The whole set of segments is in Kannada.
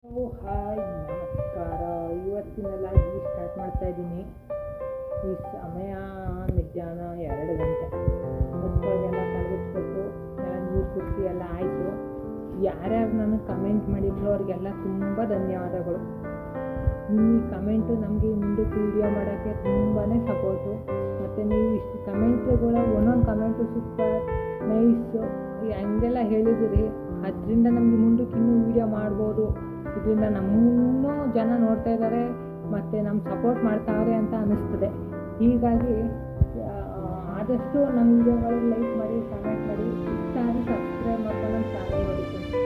ಹಾಯ್ ನಮಸ್ಕಾರ. ಇವತ್ತಿನ ಲೈವ್ ಸ್ಟಾರ್ಟ್ ಮಾಡ್ತಾ ಇದ್ದೀನಿ. ಈ ಸಮಯ ಮಧ್ಯಾಹ್ನ 2 ಗಂಟೆ. ಬಸ್ಗಳಿಗೆಲ್ಲ ತಲುಪಿಸ್ಬೇಕು, ಎಲ್ಲ ನೀರು ಕುಡಿಸಿ ಎಲ್ಲ ಆಯಿತು. ಯಾರ್ಯಾರು ನನಗೆ ಕಮೆಂಟ್ ಮಾಡಿದ್ರು ಅವ್ರಿಗೆಲ್ಲ ತುಂಬ ಧನ್ಯವಾದಗಳು. ನಿಮ್ಮ ಕಮೆಂಟು ನಮಗೆ ಮುಂದಕ್ಕೆ ವೀಡಿಯೋ ಮಾಡೋಕ್ಕೆ ತುಂಬಾ ಸಪೋರ್ಟು. ಮತ್ತು ನೀವು ಇಷ್ಟು ಕಮೆಂಟ್ಗಳು ಒಂದೊಂದು ಕಮೆಂಟು ಸೂಪರ್ ನೈಸು ಹಂಗೆಲ್ಲ ಹೇಳಿದಿರಿ. ಅದರಿಂದ ನಮಗೆ ಮುಂದಕ್ಕೆ ಇನ್ನೂ ವೀಡಿಯೋ ಮಾಡ್ಬೋದು. ಇದರಿಂದ ನಮ್ಮನ್ನೂ ಜನ ನೋಡ್ತಾ ಇದ್ದಾರೆ ಮತ್ತು ನಮ್ಮ ಸಪೋರ್ಟ್ ಮಾಡ್ತಾವ್ರೆ ಅಂತ ಅನ್ನಿಸ್ತದೆ. ಹೀಗಾಗಿ ಆದಷ್ಟು ನಮ್ಮ ವೀಡಿಯೋಗಳು ಲೈಕ್ ಮಾಡಿ, ಕಮೆಂಟ್ ಮಾಡಿ, ಇಷ್ಟ ಆದರೆ ಸಬ್ಸ್ಕ್ರೈಬ್ ಮಾಡ್ಕೊಂಡು ನಮ್ಮ ಚಾನಲ್ ನೋಡಿದ್ದೀನಿ.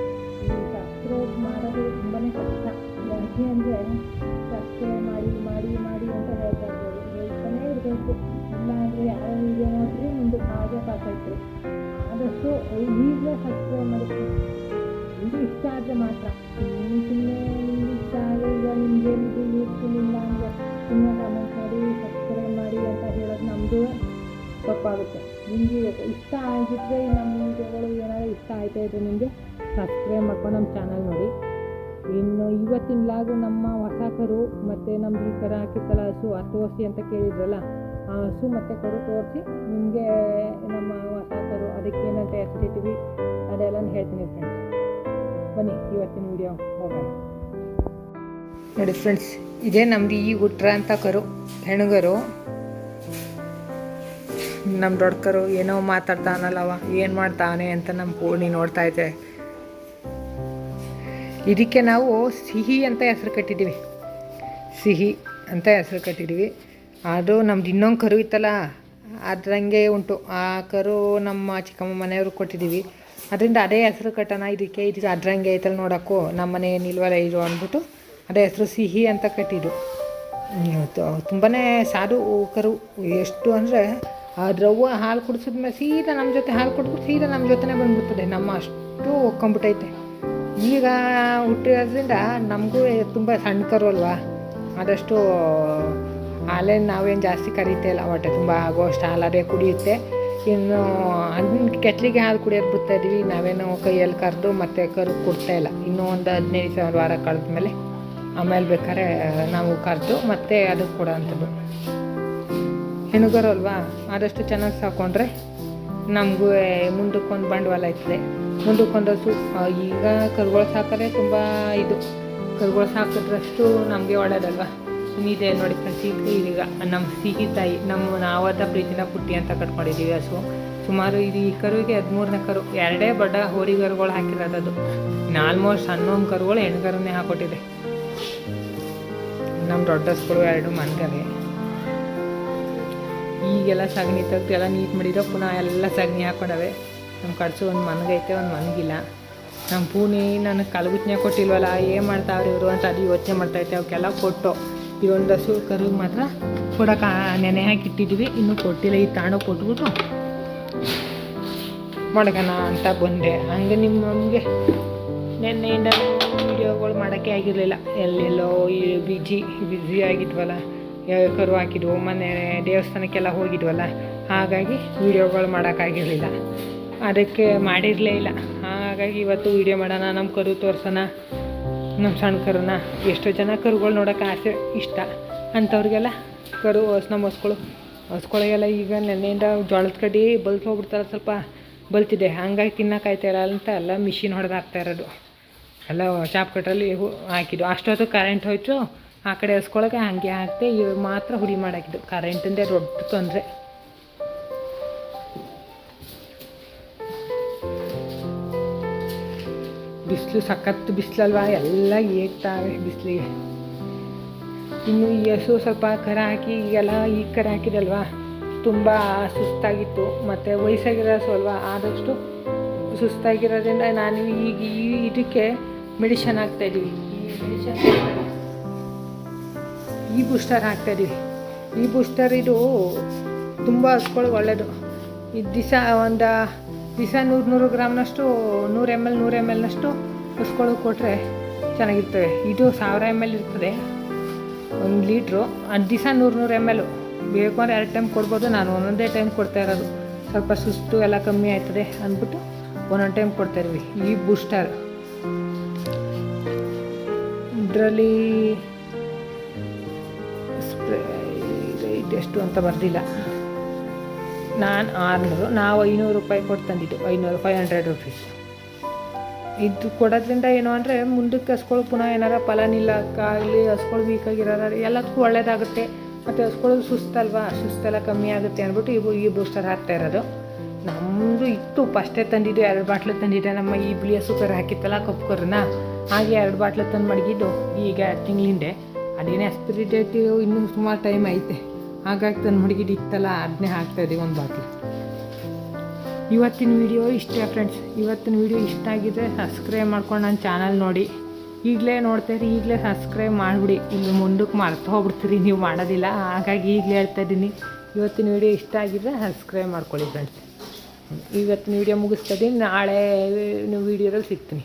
ಈ ಸಬ್ಸ್ಕ್ರೈಬ್ ಮಾಡೋದು ತುಂಬಾ ಕಷ್ಟ. ಯಾಕೆ ಅಂದರೆ ಸಬ್ಸ್ಕ್ರೈಬ್ ಮಾಡಿ ಮಾಡಿ ಮಾಡಿ ಅಂತ ಹೇಳ್ತಾ ಇರ್ಬೋದು, ಹೇಳ್ತಾನೇ ಇರಬೇಕು. ಇಲ್ಲ ಅಂದರೆ ಯಾರೋ ವೀಡಿಯೋ ನೋಡಿದ್ರೆ ಮುಂದಕ್ಕೆ ಹಾಗೆ ಪಾಸಾಯ್ತು. ಆದಷ್ಟು ಈಗಲೇ ಸಬ್ಸ್ಕ್ರೈಬ್ ಮಾಡಿರ್ತೀನಿ. ಇದು ಇಷ್ಟ ಆದರೆ ಮಾತ್ರ. ಸುಮ್ಮನೆ ನಿಮ್ಗೆ ಇಷ್ಟ ಆದರೆ ಈಗ ನಿಮಗೇನಿದೆ ಇರ್ತಿಲ್ಲ ಅಂದರೆ ಸುಮ್ಮನೆ ಕಮೆಂಟ್ ಮಾಡಿ ಸಬ್ಸ್ಕ್ರೈಬ್ ಮಾಡಿ ಅಂತ ಹೇಳೋದು ನಮ್ಮದು ತಪ್ಪಾಗುತ್ತೆ. ನಿಮಗೆ ಇಷ್ಟ ಆಗಿದ್ದರೆ ನಮ್ಮ ವೀಡಿಯೋಗಳು ಏನಾದರೂ ಇಷ್ಟ ಆಯ್ತಾ ಇದ್ದರೆ ನಿಮಗೆ ಸಬ್ಸ್ಕ್ರೈಬ್ ಮಾಡ್ಕೊಂಡು ನಮ್ಮ ಚಾನಲ್ ನೋಡಿ. ಇನ್ನು ಇವತ್ತಿನ ಲಾಗು ನಮ್ಮ ಹೊಸ ಕರು ಮತ್ತು ನಮ್ದು ಈ ಕರ ಹಾಕಿತ್ತಲ್ಲ ಹಸು ತೋರಿಸಿ ಅಂತ ಕೇಳಿದ್ರಲ್ಲ, ಆ ಹಸು ಮತ್ತು ಕರು ತೋರಿಸಿ ನಿಮಗೆ ನಮ್ಮ ಹೊಸ ಕರು ಅದಕ್ಕೇನಂತ ಹೆಸರಿಟ್ಟಿವಿ ಅದೆಲ್ಲ ಹೇಳ್ತೀನಿ ಫ್ರೆಂಡ್ಸ್. ಬನ್ನಿ ಇವತ್ತಿನ ವೀಡಿಯೋ ಹೋಗೋಣ. ನೋಡಿ ಫ್ರೆಂಡ್ಸ್, ಇದೇ ನಮ್ದು ಈ ಹುಟ್ರ ಅಂತ ಕರು, ಹೆಣ್ಗರು. ನಮ್ಮ ದೊಡ್ಡ ಕರು ಏನೋ ಮಾತಾಡ್ತಾನಲ್ಲವ, ಏನು ಮಾಡ್ತಾನೆ ಅಂತ ನಮ್ಮ ಪೂರ್ಣಿ ನೋಡ್ತಾ ಇದೆ. ಇದಕ್ಕೆ ನಾವು ಸಿಹಿ ಅಂತ ಹೆಸರು ಕಟ್ಟಿದ್ದೀವಿ. ಸಿಹಿ ಅಂತ ಹೆಸರು ಕಟ್ಟಿದ್ದೀವಿ. ಅದು ನಮ್ದು ಇನ್ನೊಂದು ಕರು ಇತ್ತಲ್ಲ ಅದ್ರಂಗೆ ಉಂಟು. ಆ ಕರು ನಮ್ಮ ಚಿಕ್ಕಮ್ಮ ಮನೆಯವರು ಕೊಟ್ಟಿದ್ದೀವಿ. ಅದರಿಂದ ಅದೇ ಹೆಸರು ಕಟ್ಟೋಣ ಇದಕ್ಕೆ. ಇದು ಅದ್ರಂಗೆ ಐತಲ್ಲ ನೋಡೋಕ್ಕೂ, ನಮ್ಮ ಮನೆ ನಿಲ್ವಲ್ಲ ಇದು ಅಂದ್ಬಿಟ್ಟು ಅದೇ ಹೆಸರು ಸಿಹಿ ಅಂತ ಕಟ್ಟಿದ್ದು. ತುಂಬಾ ಸಾಧು ಕರು. ಎಷ್ಟು ಅಂದರೆ ಅದ್ರವ್ವ ಹಾಲು ಕುಡಿಸಿದ್ಮೇಲೆ ಸೀದಾ ನಮ್ಮ ಜೊತೆ ಹಾಲು ಕುಡಿದ್ಬಿಟ್ಟು ಸೀದಾ ನಮ್ಮ ಜೊತೆನೇ ಬಂದ್ಬಿಡ್ತದೆ. ನಮ್ಮ ಅಷ್ಟು ಒಕ್ಕೊಂಬಿಟ್ಟೈತೆ. ಈಗ ಹುಟ್ಟಿರೋದ್ರಿಂದ ನಮಗೂ ತುಂಬ ಸಣ್ಣ ಕರು ಅಲ್ವಾ, ಆದಷ್ಟು ಹಾಲೇನು ನಾವೇನು ಜಾಸ್ತಿ ಕರೀತಾ ಇಲ್ಲ. ಹೊಟ್ಟೆ ತುಂಬ ಆಗೋಷ್ಟು ಹಾಲದೇ ಕುಡಿಯುತ್ತೆ. ಇನ್ನು ಅದನ್ನ ಕೆತ್ತಲಿಗೆ ಹಾಲು ಕುಡಿಯೋದು ಬಿಡ್ತಾಯಿದ್ದೀವಿ. ನಾವೇನೋ ಕೈಯಲ್ಲಿ ಕರೆದು ಮತ್ತು ಕರು ಕೊಡ್ತಾಯಿಲ್ಲ. ಇನ್ನೂ ಒಂದು 15 ದಿವಸ ಒಂದು ವಾರ ಕಳೆದ್ಮೇಲೆ ಆಮೇಲೆ ಬೇಕಾದ್ರೆ ನಾವು ಕರೆದು ಮತ್ತೆ ಅದಕ್ಕೆ ಕೊಡೋ ಅಂಥದ್ದು. ಹೆಣ್ಣುಗರು ಅಲ್ವಾ, ಆದಷ್ಟು ಚೆನ್ನಾಗಿ ಸಾಕೊಂಡ್ರೆ ನಮಗೂ ಮುಂದಕ್ಕೊಂದು ಬಂಡವಾಳ ಆಯ್ತದೆ. ಮುಂದಕ್ಕೊಂದು ಹಸು. ಈಗ ಕರುಗಳು ಸಾಕಿದ್ರೆ ತುಂಬ ಇದು, ಕರುಗಳು ಸಾಕಿದ್ರಷ್ಟು ನಮಗೆ ಒಳ್ಳೆಯದಲ್ವ. ಇದೆ ನೋಡಿ ಫ್ರೆಂಡ್ಸ್, ಈಗ ನಮ್ಮ ಸಿಹಿ ತಾಯಿ, ನಾವಾದ ಪ್ರೀತಿನ ಪುಟ್ಟಿ ಅಂತ ಕಟ್ಕೊಂಡಿದ್ದೀವಿ ಹಸು. ಸುಮಾರು ಇದು ಈ ಕರುವಿಗೆ 13ನೇ ಕರು. 2 ಬಡ ಹೋರಿಗರುಗಳು ಹಾಕಿರೋದು. ಇನ್ನು ಆಲ್ಮೋಸ್ಟ್ 11 ಕರುಗಳು ಹೆಣ್ಗರನ್ನೇ ಹಾಕೊಟ್ಟಿದೆ. ನಮ್ಮ ದೊಡ್ಡ ಹಸುಗಳು 2 ಮನ್ಗವೆ. ಈಗೆಲ್ಲ ಸಗಣಿ ತೆಗೆದು ಎಲ್ಲ ನೀಟ್ ಮಾಡಿದ್ರೆ ಪುನಃ ಎಲ್ಲ ಸಗಣಿ ಹಾಕ್ಕೊಂಡವೆ. ನಮ್ಮ ಕಡ್ಸು ಒಂದು ಮನ್ಗೈತೆ, ಒಂದು ಮನ್ಗಿಲ್ಲ. ನಮ್ಮ ಪೂನಿ ನನಗೆ ಕಲಗುಚ್ನೆ ಕೊಟ್ಟಿಲ್ವಲ್ಲ, ಏನು ಮಾಡ್ತಾವ್ರಿ ಇವರು ಅಂತ ಅದು ಯೋಚನೆ ಮಾಡ್ತಾಯಿದ್ದೆ. ಅವಕ್ಕೆಲ್ಲ ಕೊಟ್ಟು ಈ ಒಂದು ಹಸು ಕರುಗೆ ಮಾತ್ರ ಕೊಡೋಕೆ ನೆನೆ ಹಾಕಿಟ್ಟಿದ್ದೀವಿ. ಇನ್ನೂ ಕೊಟ್ಟಿಲ್ಲ. ಈ ತಾಣೋ ಕೊಟ್ಬಿಟ್ಟು ಮಡ್ಗೋಣ ಅಂತ ಬಂದೆ. ಹಂಗೆ ನಮಗೆ ನೆನ್ನೆಯಿಂದ ವೀಡಿಯೋಗಳು ಮಾಡೋಕ್ಕೆ ಆಗಿರಲಿಲ್ಲ. ಎಲ್ಲೆಲ್ಲೋ ಬ್ಯುಸಿ ಆಗಿದ್ವಲ್ಲ, ಕರು ಹಾಕಿದ್ವು, ಮನೆ ದೇವಸ್ಥಾನಕ್ಕೆಲ್ಲ ಹೋಗಿದ್ವಲ್ಲ, ಹಾಗಾಗಿ ವೀಡಿಯೋಗಳು ಮಾಡೋಕ್ಕಾಗಿರಲಿಲ್ಲ. ಅದಕ್ಕೆ ಮಾಡಿರಲೇ ಇಲ್ಲ. ಹಾಗಾಗಿ ಇವತ್ತು ವೀಡಿಯೋ ಮಾಡೋಣ, ನಮ್ಮ ಕರು ತೋರ್ಸೋಣ, ನಮ್ಮ ಸಣ್ಣ ಕರುನ. ಎಷ್ಟೋ ಜನ ಕರುಗಳು ನೋಡೋಕೆ ಆಸೆ ಇಷ್ಟ ಅಂಥವ್ರಿಗೆಲ್ಲ ಕರು ನಮ್ಮ ಹಸ್ಗಳಿಗೆಲ್ಲ ಈಗ ನೆನ್ನೆಯಿಂದ ಜೋಳದ ಕಡ್ಡಿ ಬಲ್ತು ಹೋಗ್ಬಿಡ್ತಾರೆ, ಸ್ವಲ್ಪ ಬಲ್ತಿದೆ. ಹಂಗಾಗಿ ತಿನ್ನೋಕ್ಕಾಯ್ತಾಯಿಲ್ಲ ಅಂತ ಎಲ್ಲ ಮಿಷಿನ್ ಹೊಡೆದು ಹಾಕ್ತಾ ಇರೋದು. ಎಲ್ಲ ಚಾಪ್ ಕಟ್ಟಲ್ಲಿ ಹಾಕಿದ್ದು. ಅಷ್ಟೊತ್ತು ಕರೆಂಟ್ ಹೋಯ್ತು. ಆ ಕಡೆ ಹಸ್ಕೊಳಗೆ ಹಾಗೆ ಹಾಕ್ತೆ. ಇವಾಗ ಮಾತ್ರ ಹುಡಿ ಮಾಡಾಕಿದ್ದು. ಕರೆಂಟಿಂದೇ ದೊಡ್ಡ ತೊಂದರೆ. ಬಿಸಿಲು ಸಖತ್ತು ಬಿಸಿಲಲ್ವಾ, ಎಲ್ಲ ಏಗ್ತಾವೆ ಬಿಸಿಲಿಗೆ. ಇನ್ನು ಈ ಹಸು ಸ್ವಲ್ಪ ಕರ ಹಾಕಿ ಈಗೆಲ್ಲ ಈಗ ಕರ ಹಾಕಿದಲ್ವಾ, ತುಂಬ ಸುಸ್ತಾಗಿತ್ತು. ಮತ್ತು ವಯಸ್ಸಾಗಿರೋ ಹಸು ಅಲ್ವಾ, ಆದಷ್ಟು ಸುಸ್ತಾಗಿರೋದ್ರಿಂದ ನಾನು ಈಗ ಇದಕ್ಕೆ ಮೆಡಿಷನ್ ಹಾಕ್ತಾಯಿದ್ದೀವಿ. ಈ ಬೂಸ್ಟರ್ ಹಾಕ್ತಾಯಿದ್ದೀವಿ. ಈ ಬೂಸ್ಟರ್ ಇದು ತುಂಬ ಹಸ್ಕೊಳಗೆ ಒಳ್ಳೆಯದು. ಇದು ಒಂದು ದಿವಸ 100 ಗ್ರಾಮ್ನಷ್ಟು 100 ml ಹಸ್ಕೊಳಗೆ ಕೊಟ್ಟರೆ ಚೆನ್ನಾಗಿರ್ತವೆ. ಇದು 1000 ml ಇರ್ತದೆ, 1 ಲೀಟ್ರು. ಅದು ದಿವಸ 100 ml ಬೇಕು ಅಂದರೆ 2 ಟೈಮ್ ಕೊಡ್ಬೋದು. ನಾನು ಒಂದೊಂದೇ ಟೈಮ್ ಕೊಡ್ತಾ ಇರೋದು. ಸ್ವಲ್ಪ ಸುಸ್ತು ಎಲ್ಲ ಕಮ್ಮಿ ಆಯ್ತದೆ ಅಂದ್ಬಿಟ್ಟು ಒಂದೊಂದು ಟೈಮ್ ಕೊಡ್ತಾಯಿದ್ವಿ. ಈ ಬೂಸ್ಟರ್ ಇದರಲ್ಲಿ ಸ್ಪ್ರೇ ರೇಟ್ ಎಷ್ಟು ಅಂತ ಬರೆದಿಲ್ಲ. ನಾನು 600, ನಾವು 500 ರೂಪಾಯಿ ಕೊಟ್ಟು ತಂದಿದ್ದು. 500 ರುಪೀಸ್. ಇದು ಕೊಡೋದ್ರಿಂದ ಏನು ಅಂದರೆ ಮುಂದಕ್ಕೆ ಹಸ್ಗಳು ಪುನಃ ಏನಾರ ಫಲನಿಲ್ಲಕ್ಕಾಗಲಿ, ಹಸ್ಗಳು ವೀಕಾಗಿರೋರು ಎಲ್ಲದಕ್ಕೂ ಒಳ್ಳೆಯದಾಗುತ್ತೆ. ಮತ್ತು ಹಸ್ಗಳು ಸುಸ್ತೆಲ್ಲ ಕಮ್ಮಿ ಆಗುತ್ತೆ ಅಂದ್ಬಿಟ್ಟು ಈ ಬೂಸ್ಟರ್ ಹಾಕ್ತಾ ಇರೋದು. ನಮ್ಮದು ಇತ್ತು ಫಸ್ಟೇ ತಂದಿದ್ದು, 2 ಬಾಟ್ಲು ತಂದಿದ್ದೆ. ನಮ್ಮ ಈ ಬಿಳಿಯ ಸೂಕರ್ ಹಾಕಿತ್ತಲ್ಲ ಕಪ್ಪುಕರನ್ನ, ಹಾಗೆ 2 ಬಾಟ್ಲು ತಂದು ಮಡಗಿದ್ದು ಈಗ 2 ತಿಂಗಳಿಂದೆ. ಅದೇನೇ ಎಕ್ಸ್ಪೈರಿ ಡೇಟ್ ಇನ್ನೂ ಸುಮಾರು ಟೈಮ್ ಐತೆ, ಹಾಗಾಗಿ ತಂದು ಮಡಗಿದ್ದು ಇತ್ತಲ್ಲ ಅದನ್ನೇ ಹಾಕ್ತಾಯಿದ್ದೀವಿ 1 ಬಾಟ್ಲು. ಇವತ್ತಿನ ವೀಡಿಯೋ ಇಷ್ಟೇ ಫ್ರೆಂಡ್ಸ್. ಇವತ್ತಿನ ವೀಡಿಯೋ ಇಷ್ಟ ಆಗಿದ್ರೆ ಸಬ್ಸ್ಕ್ರೈಬ್ ಮಾಡ್ಕೊಂಡು ನನ್ನ ಚಾನಲ್ ನೋಡಿ. ಈಗಲೇ ನೋಡ್ತಾಯಿರಿ, ಈಗಲೇ ಸಬ್ಸ್ಕ್ರೈಬ್ ಮಾಡಿಬಿಡಿ. ಇಲ್ಲಿ ಮುಂದಕ್ಕೆ ಮರ್ತು ಹೋಗ್ಬಿಡ್ತೀರಿ, ನೀವು ಮಾಡೋದಿಲ್ಲ. ಹಾಗಾಗಿ ಈಗಲೇ ಹೇಳ್ತಾಯಿದ್ದೀನಿ, ಇವತ್ತಿನ ವೀಡಿಯೋ ಇಷ್ಟ ಆಗಿದ್ರೆ ಸಬ್ಸ್ಕ್ರೈಬ್ ಮಾಡ್ಕೊಳ್ಳಿ ಫ್ರೆಂಡ್ಸ್. ಇವತ್ತಿನ ವೀಡಿಯೋ ಮುಗಿಸ್ತಾಯಿದ್ದೀನಿ, ನಾಳೆ ವೀಡಿಯೋದಲ್ಲಿ ಸಿಗ್ತೀನಿ.